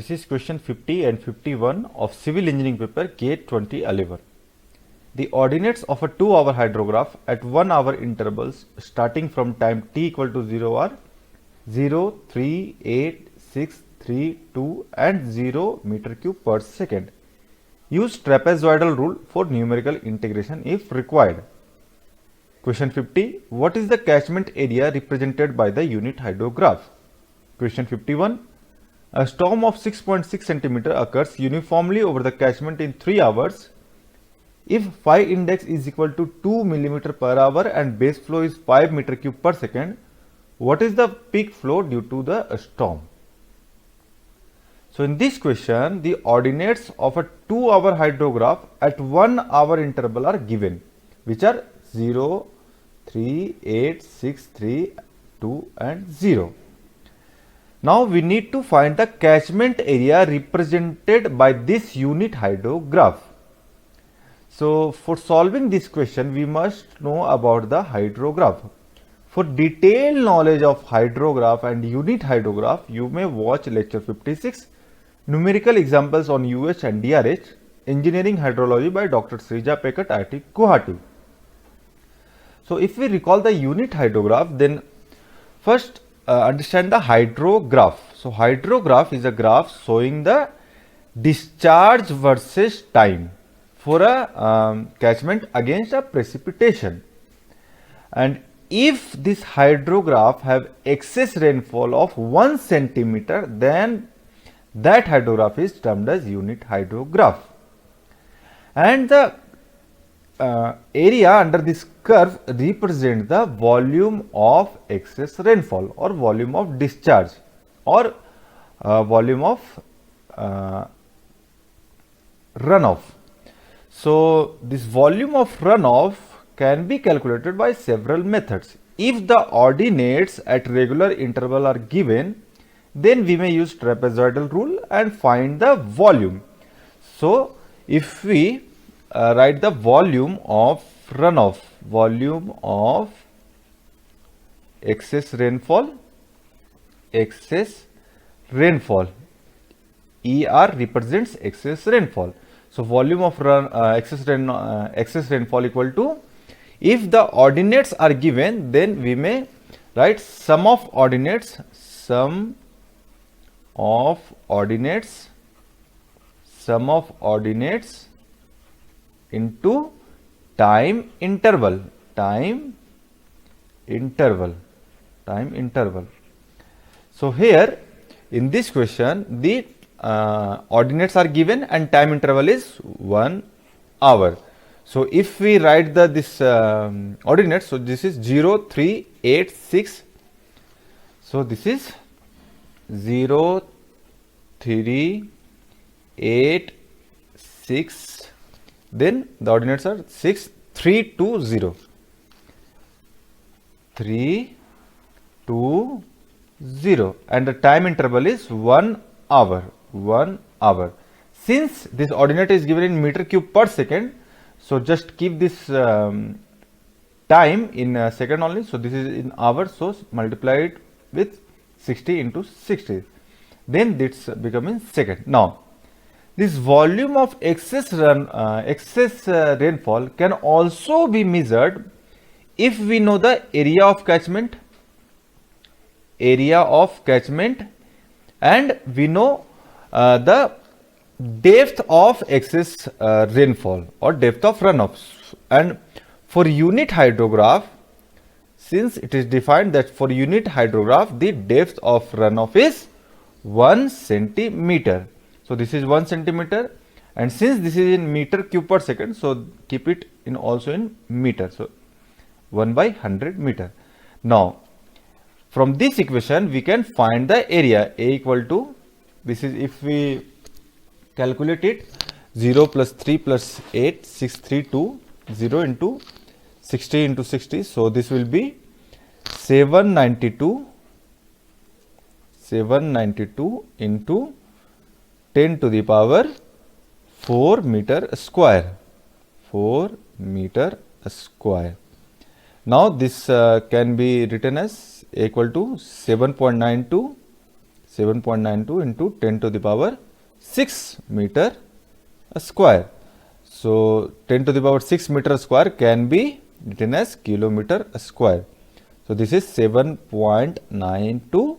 This is question 50 and 51 of Civil Engineering paper K2011. The ordinates of a 2-hour hydrograph at 1-hour intervals starting from time t equal to 0 are 0, 3, 8, 6, 3, 2 and 0 meter cube per second. Use trapezoidal rule for numerical integration if required. Question 50. What is the catchment area represented by the unit hydrograph? Question 51. A storm of 6.6 cm occurs uniformly over the catchment in 3 hours. If phi index is equal to 2 mm per hour and base flow is 5 meter cube per second, what is the peak flow due to the storm? So in this question, the ordinates of a 2-hour hydrograph at 1-hour interval are given, which are 0, 3, 8, 6, 3, 2 and 0. Now we need to find the catchment area represented by this unit hydrograph. So for solving this question, we must know about the hydrograph. For detailed knowledge of hydrograph and unit hydrograph, you may watch lecture 56, numerical examples on UH and DRH, engineering hydrology by Dr. Srija Pekat, IIT Guwahati. So if we recall the unit hydrograph, then first understand the hydrograph. So hydrograph is a graph showing the discharge versus time for a catchment against a precipitation. And if this hydrograph have excess rainfall of 1 centimeter, then that hydrograph is termed as unit hydrograph. And the area under this curve represents the volume of excess rainfall or volume of discharge or volume of runoff. So this volume of runoff can be calculated by several methods. If the ordinates at regular interval are given, then we may use trapezoidal rule and find the volume. So if we write the volume of runoff, volume of excess rainfall, ER represents excess rainfall. So volume of excess rainfall equal to, if the ordinates are given, then we may write sum of ordinates into time interval. So here in this question, the ordinates are given and time interval is 1 hour. So if we write this ordinates, so this is 0, 3, 8, 6. So this is 0, 3, 8, 6. Then the ordinates are 6, 3, 2, 0. 3, 2, 0. And the time interval is 1 hour. 1 hour. Since this ordinate is given in meter cube per second, so just keep this time in second only. So this is in hours. So multiply it with 60 into 60. Then this become in second. Now this volume of excess rainfall can also be measured if we know the area of catchment, and we know the depth of excess rainfall or depth of runoffs. And for unit hydrograph, since it is defined that for unit hydrograph the depth of runoff is 1 centimeter. So this is 1 centimeter, and since this is in meter cube per second, so keep it in also in meter. So 1 by 100 meter. Now from this equation we can find the area. A equal to, this is, if we calculate it, 0 plus 3 plus 8, 6, 3, 2, 0 into 60 into 60. So this will be 792 into 10 to the power 4 meter square. 4 meter square. Now this can be written as equal to 7.92 7.92 into 10 to the power 6 meter square. So 10 to the power 6 meter square can be written as kilometer square. So this is 7.92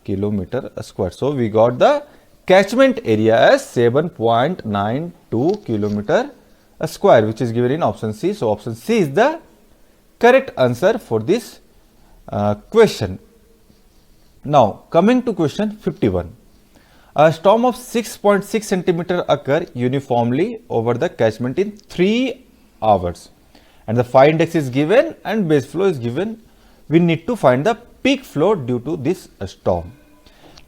kilometer square. So we got the catchment area as 7.92 kilometer square, which is given in option C. So option C is the correct answer for this question. Now coming to question 51. A storm of 6.6 centimeter occur uniformly over the catchment in 3 hours, and the phi index is given and base flow is given. We need to find the peak flow due to this storm.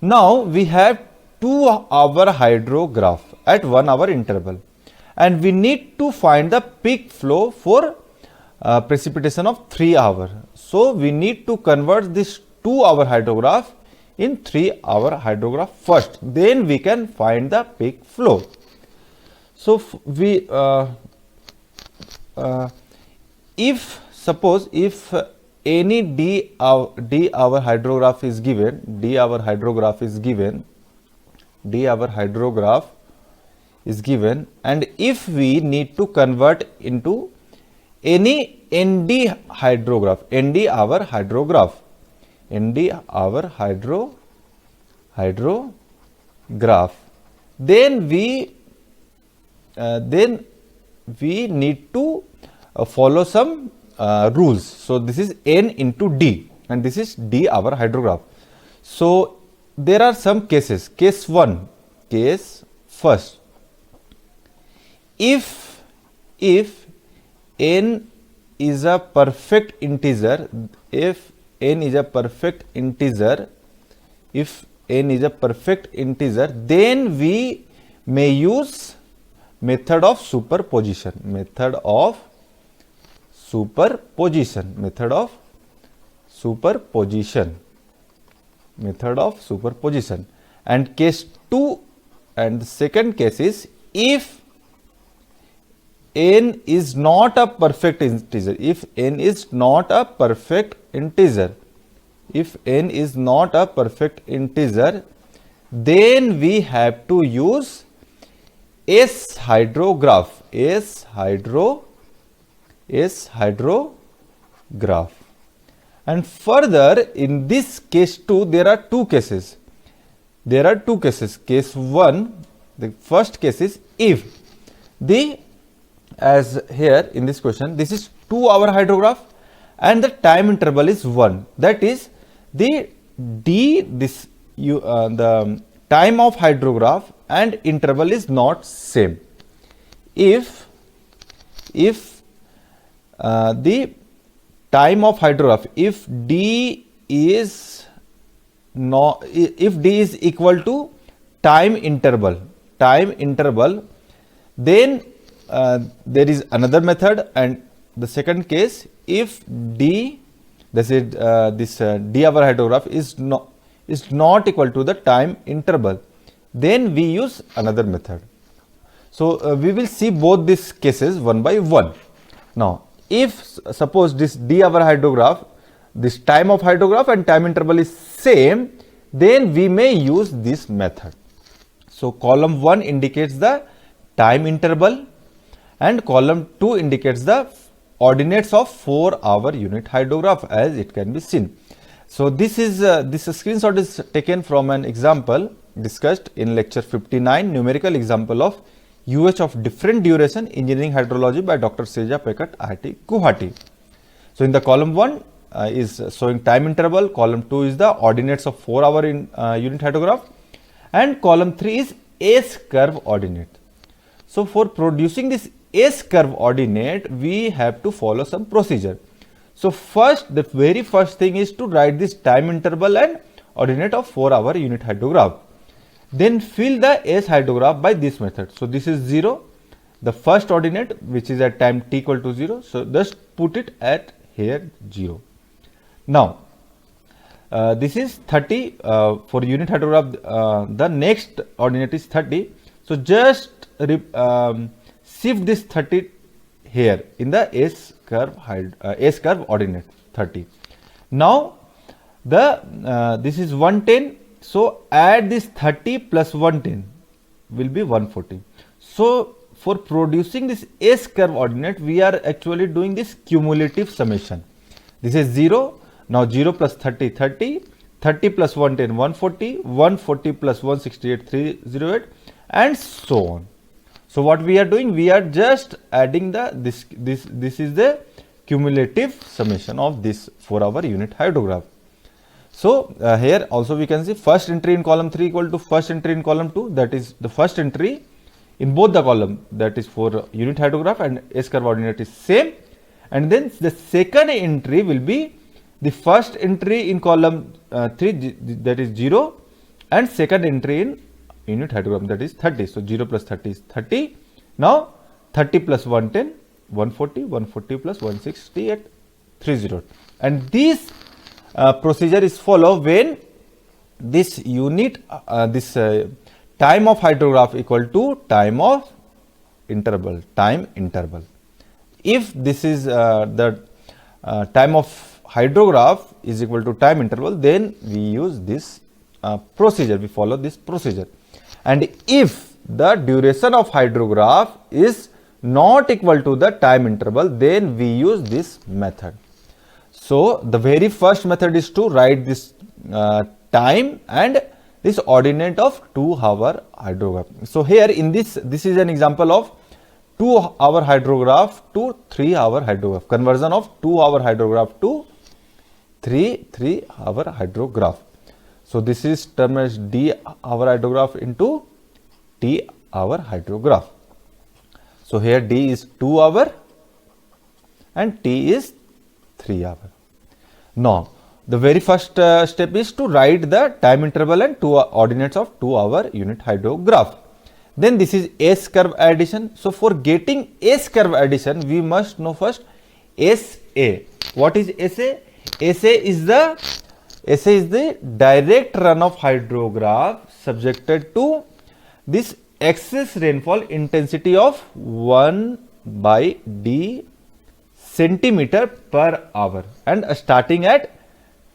Now we have 2-hour hydrograph at 1 hour interval, and we need to find the peak flow for precipitation of 3 hours. So we need to convert this 2-hour hydrograph in 3-hour hydrograph first, then we can find the peak flow. So if suppose if any d hour hydrograph is given, and if we need to convert into any nd hour hydrograph, then we need to follow some rules. So this is n into d, and this is d hour hydrograph. So there are some cases. Case first, if n is a perfect integer, then we may use method of superposition. And case 2, and the second case is if n is not a perfect integer. Then we have to use S hydrograph. And further, in this case 2, there are two cases. Case 1, the first case is if as here in this question, this is 2-hour hydrograph and the time interval is 1. That is the time of hydrograph and interval is not same. If the time of hydrograph, if d is equal to time interval, then there is another method. And the second case, if this d-hour hydrograph is not equal to the time interval, then we use another method. So we will see both these cases one by one. Now if suppose this d-hour hydrograph, this time of hydrograph and time interval is same, then we may use this method. So column 1 indicates the time interval and column 2 indicates the ordinates of 4-hour unit hydrograph, as it can be seen. So this screenshot is taken from an example discussed in lecture 59, numerical example of UH of different duration engineering hydrology by Dr. Seja Pekat, IIT Guwahati. So in the column 1 is showing time interval, column 2 is the ordinates of 4-hour unit hydrograph, and column 3 is S curve ordinate. So for producing this S curve ordinate, we have to follow some procedure. So the very first thing is to write this time interval and ordinate of 4-hour unit hydrograph. Then fill the S hydrograph by this method. So this is 0, the first ordinate, which is at time t equal to 0. So just put it at here 0. Now this is 30 for unit hydrograph. The next ordinate is 30. So just shift this 30 here in the S curve ordinate 30. Now this is 110. So add this 30 plus 110 will be 140. So for producing this S curve ordinate, we are actually doing this cumulative summation. This is 0. Now 0 plus 30, 30, 30 plus 110, 140, 140 plus 168, 308, and so on. So what we are doing, we are just adding this is the cumulative summation of this for our unit hydrograph. So here also we can see first entry in column 3 equal to first entry in column 2, that is the first entry in both the column, that is for unit hydrograph, and S curve ordinate is same, and then the second entry will be the first entry in column 3, that is 0, and second entry in unit hydrogram, that is 30. So 0 plus 30 is 30. Now 30 plus 110, 140, 140 plus 168, 308. And this procedure is followed when this unit, time of hydrograph equal to time of interval, time interval. If this is the time of hydrograph is equal to time interval, then we use this procedure, we follow this procedure. And if the duration of hydrograph is not equal to the time interval, then we use this method. So the very first method is to write this time and this ordinate of 2 hour hydrograph. So here in this is an example of 2 hour hydrograph to 3 hour hydrograph, conversion of 2 hour hydrograph to 3 hour hydrograph. So this is termed as D hour hydrograph into T hour hydrograph. So here D is 2 hour and T is 3 hour. Now the very first step is to write the time interval and 2 ordinates of 2 hour unit hydrograph. Then this is S curve addition. So for getting S curve addition, we must know first SA. What is SA? SA is the direct run of hydrograph subjected to this excess rainfall intensity of 1 by D centimeter per hour and starting at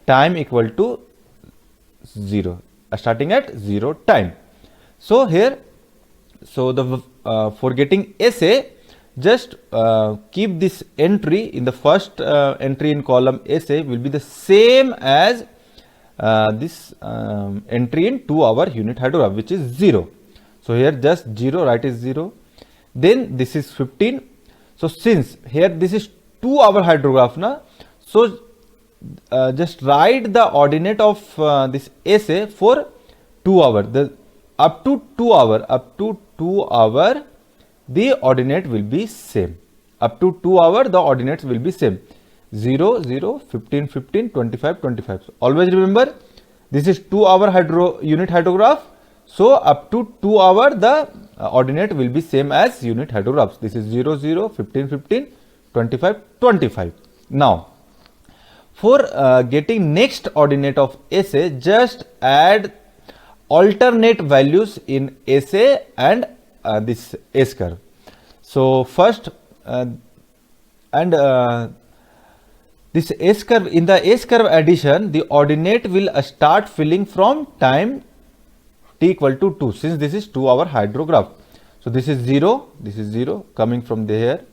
time equal to 0, starting at 0 time. So here, so the for getting SA, just keep this entry in the first entry in column SA will be the same as this entry in 2 hour unit hydrograph, which is 0. So here just 0, write is 0. Then this is 15. So since here this is 2 hour hydrograph na, so just write the ordinate of this SA for 2 hour. The up to 2 hour, the ordinate will be same. Up to 2 hour, the ordinates will be same. 0, 0, 15, 15, 25, 25. So always remember, this is 2 hour unit hydrograph. So up to 2 hour, the ordinate will be same as unit hydrographs. This is 0, 0, 15, 15, 25, 25. Now, for getting next ordinate of SA, just add alternate values in SA and this S curve. So first this S curve, in the S curve addition, the ordinate will start filling from time t equal to 2, since this is 2 hour hydrograph. So this is 0, this is 0 coming from there,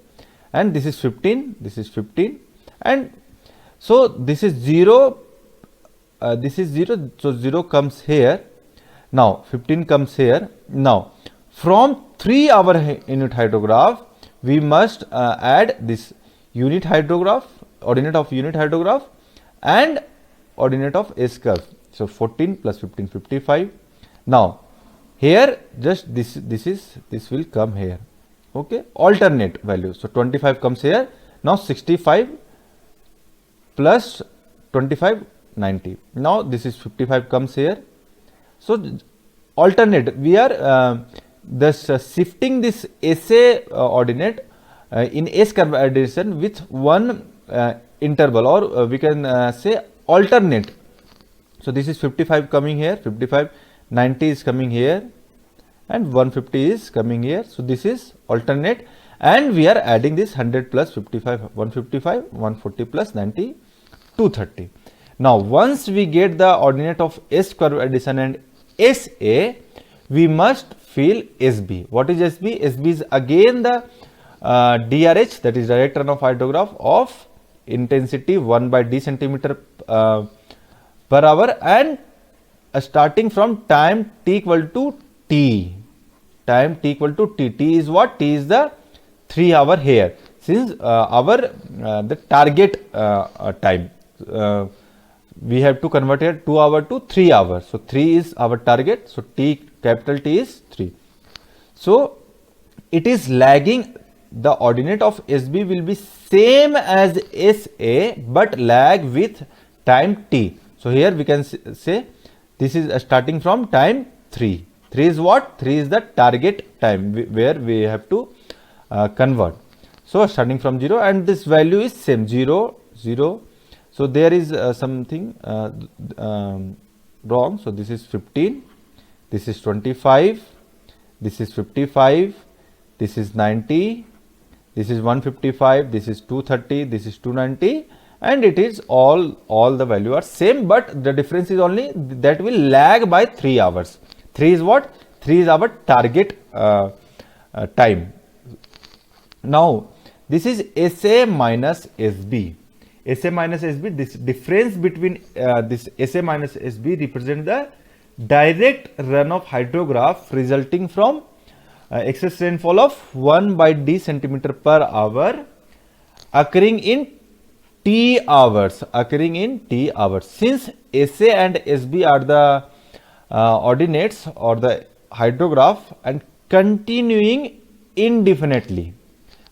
and this is 15, this is 15, and so this is 0, this is 0, so 0 comes here. Now 15 comes here. Now from 3 hour unit hydrograph, we must add this unit hydrograph, ordinate of unit hydrograph and ordinate of S curve. So 14 plus 15, 55. Now here just this will come here. Okay, alternate value. So 25 comes here. Now 65 plus 25, 90. Now this is 55 comes here. So alternate, we are shifting this SA ordinate in S curve addition with one interval, or we can say alternate. So this is 55 coming here, 55, 90 is coming here, and 150 is coming here. So this is alternate, and we are adding this 100 plus 55, 155, 140 plus 90, 230. Now once we get the ordinate of S curve addition and SA, we must fill SB. What is SB? SB is again the DRH, that is direct run-of-hydrograph of intensity 1 by d centimeter per hour, and starting from time t equal to t. Time t equal to t. T is what? T is the 3 hour here. Since the target time, we have to convert here 2 hour to 3 hours. So 3 is our target. So T, capital T is 3. So it is lagging. The ordinate of SB will be same as SA, but lag with time t. So here we can say this is starting from time 3. 3 is what? 3 is the target time where we have to convert. So starting from 0, and this value is same 0, 0. So there is something wrong. So this is 15, this is 25, this is 55, this is 90, this is 155, this is 230, this is 290, and it is all the value are same, but the difference is only that will lag by 3 hours. 3 is what? 3 is our target time. Now this is SA minus SB. SA minus SB, this difference between this SA minus SB represents the direct run of hydrograph resulting from excess rainfall of 1 by d centimeter per hour occurring in T hours. Since SA and SB are the ordinates or the hydrograph and continuing indefinitely,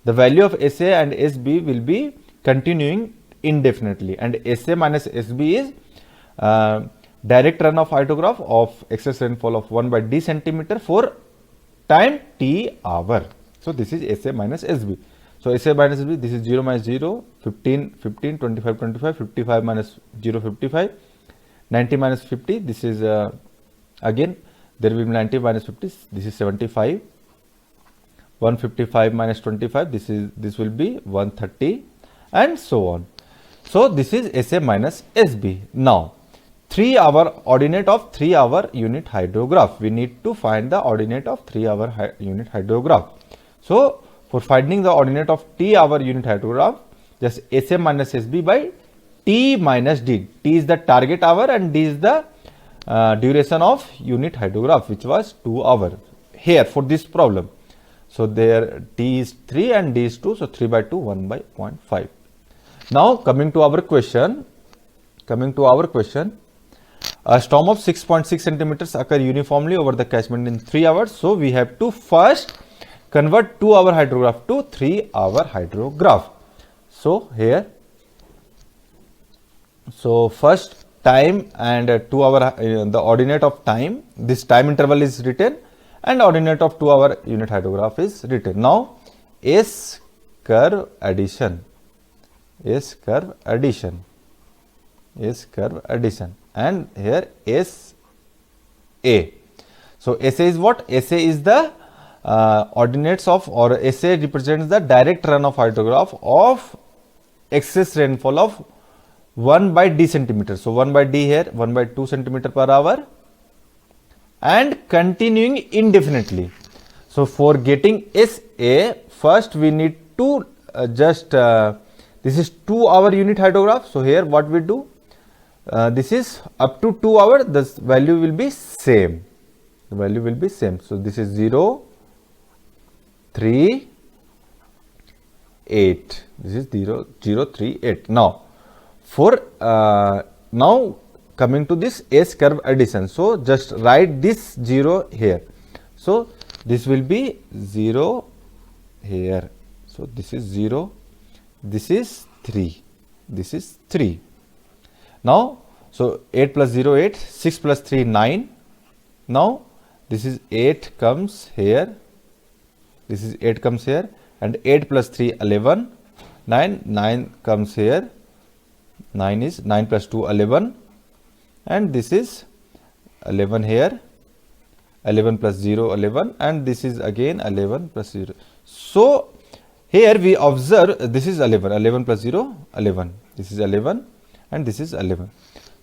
the value of SA and SB will be continuing indefinitely, and SA minus SB is direct run of hydrograph of excess rainfall of 1 by d centimeter for time t hour. So this is SA minus SB. So SA minus SB, this is 0 minus 0, 15, 15, 25, 25, 55 minus 0, 55, 90 minus 50, this is again there will be 90 minus 50, this is 75, 155 minus 25, this will be 130, and so on. So this is SA minus SB. Now 3 hour ordinate of 3 hour unit hydrograph. We need to find the ordinate of 3 hour unit hydrograph. So for finding the ordinate of T hour unit hydrograph, just SA minus SB by T minus D. T is the target hour and D is the duration of unit hydrograph, which was 2 hours here for this problem. So there T is 3 and D is 2. So 3 by 2, 1 by 0.5. Now coming to our question, a storm of 6.6 centimeters occur uniformly over the catchment in 3 hours. So we have to first convert 2 hour hydrograph to 3 hour hydrograph. So here, so first time and 2 hour the ordinate of time, this time interval is written, and ordinate of 2 hour unit hydrograph is written. Now S curve addition, and here SA. So SA is what? SA is the ordinates of, or SA represents the direct run of hydrograph of excess rainfall of 1 by d centimeter. So 1 by d here, 1 by 2 centimeter per hour, and continuing indefinitely. So for getting SA, first we need to this is 2 hour unit hydrograph. So here what we do, this is up to 2 hours, this value will be same. So this is 0, 3, 8. This is 0, 0, 3, 8. Now for now coming to this S curve addition. So just write this 0 here. So this will be 0 here. So this is 0. This is 3. This is 3. Now, so 8 plus 0, 8, 6 plus 3, 9. Now, this is 8 comes here. This is 8 comes here, and 8 plus 3, 11. 9 comes here. 9 is 9 plus 2, 11. And this is 11 here. 11 plus 0, 11. And this is again 11 plus 0. So, here we observe this is 11, 11 plus 0, 11. This is 11 and this is 11.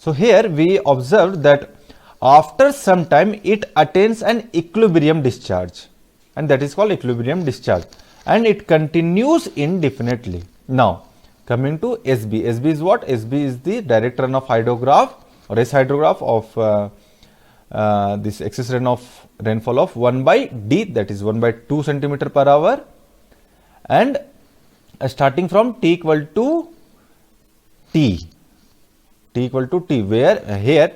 So here we observed that after some time it attains an equilibrium discharge, and that is called equilibrium discharge, and it continues indefinitely. Now coming to SB. SB is what? SB is the direct runoff hydrograph or S hydrograph of this excess rainfall of 1 by D, that is 1 by 2 centimeter per hour, and starting from T equal to T, where here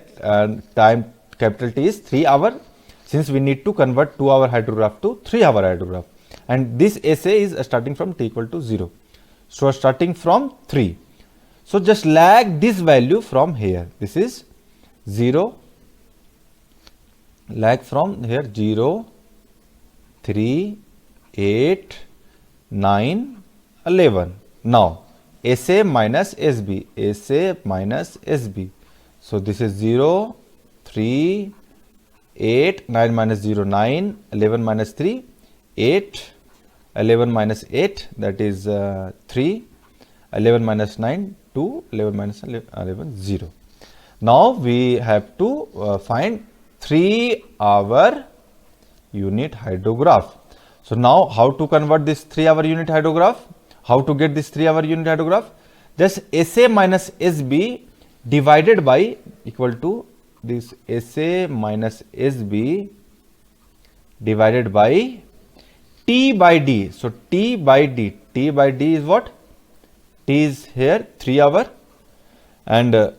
time capital T is 3 hour, since we need to convert 2 hour hydrograph to 3 hour hydrograph, and this SA is starting from T equal to 0. So starting from 3. So just lag this value from here. This is 0, lag from here 0, 3, 8, 9, 11. Now SA minus SB, SA minus SB. So this is 0, 3, 8, 9 minus 0, 9, 11 minus 3, 8, 11 minus 8, that is 3, 11 minus 9, 2, 11 minus 11, 0. Now we have to find 3 hour unit hydrograph. So now how to convert this 3 hour unit hydrograph? How to get this 3 hour unit hydrograph? Just SA minus SB divided by equal to this SA minus SB divided by T by D. So T by D. T by D is what? T is here 3 hour, and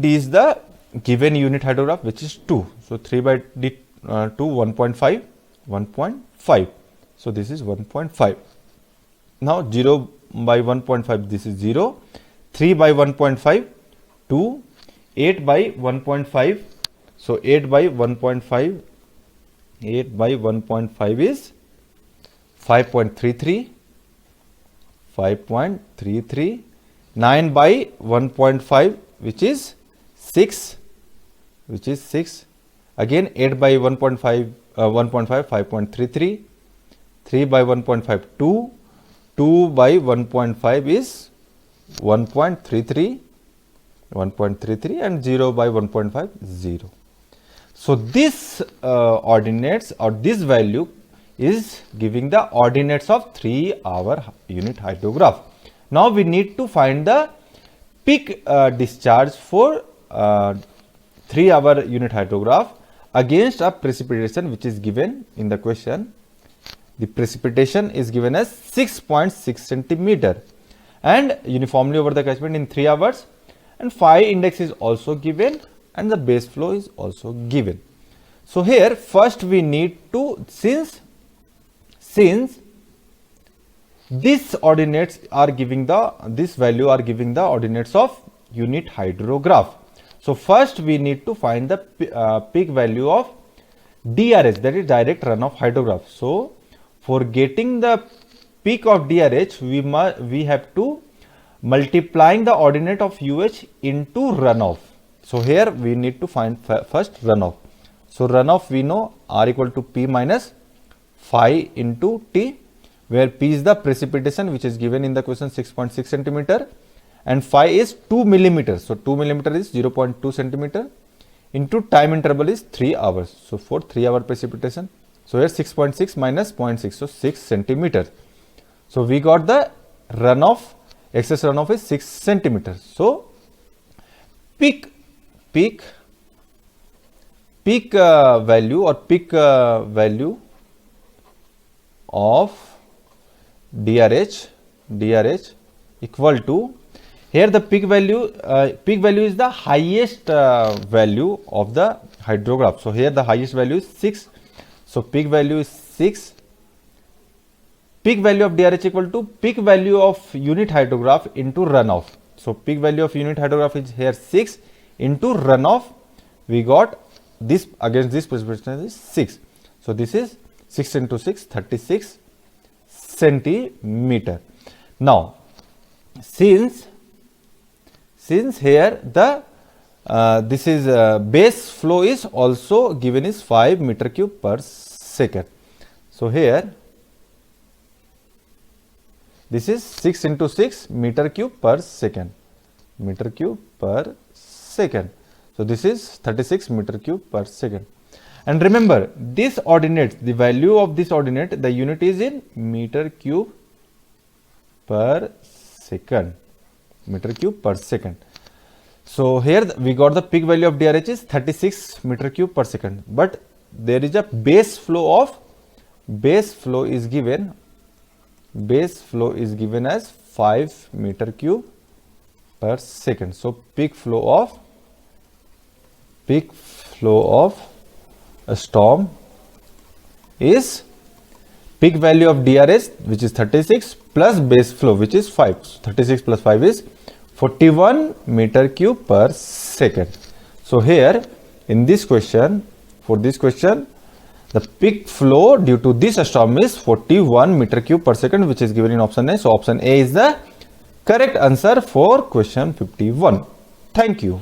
D is the given unit hydrograph, which is 2. So 3 by D 2, 1.5, 1.5. So this is 1.5. Now 0 by 1.5, this is 0. 3 by 1.5, 2. 8 by 1.5. So 8 by 1.5, 8 by 1.5 is 5.33, 5.33, 9 by 1.5, which is 6, again 8 by 1.5, 5.33, 3 by 1.5, 2, 2 by 1.5 is 1.33, and 0 by 1.5, 0. So this ordinates, or this value is giving the ordinates of 3 hour unit hydrograph. Now we need to find the peak discharge for 3 hour unit hydrograph against a precipitation which is given in the question. The precipitation is given as 6.6 centimeter and uniformly over the catchment in 3 hours, and phi index is also given, and the base flow is also given. So here first we need to, since these ordinates are giving this value are giving the ordinates of unit hydrograph. So first we need to find the peak value of DRH, that is direct runoff hydrograph. So for getting the peak of DRH, we have to multiplying the ordinate of UH into runoff. So here we need to find first runoff. So runoff we know R equal to P minus phi into T, where P is the precipitation which is given in the question 6.6 centimeter and phi is 2 millimeters. So 2 millimeter is 0.2 centimeter into time interval is 3 hours. So for 3 hour precipitation, so here 6.6 minus 0.6, so 6 centimeters. So we got the runoff, excess runoff is 6 centimeters. So peak value or peak value of DRH equal to, here the peak value is the highest value of the hydrograph. So here the highest value is 6. So peak value is 6. Peak value of DRH equal to peak value of unit hydrograph into runoff. So peak value of unit hydrograph is here 6 into runoff. We got this against this precipitation is 6. So this is 6 into 6, 36 centimeter. Now since here the this is base flow is also given is 5 meter cube per second. So here this is 6 into 6 meter cube per second, second. So this is 36 meter cube per second. And remember, this ordinate, the value of this ordinate, the unit is in meter cube per second. Meter cube per second. So here we got the peak value of DRH is 36 meter cube per second. But there is a base flow is given as 5 meter cube per second. So peak flow of a storm is peak value of DRS, which is 36, plus base flow, which is 5. So 36 plus 5 is 41 meter cube per second. So here in this question, the peak flow due to this storm is 41 meter cube per second, which is given in option A. So option A is the correct answer for question 51. Thank you.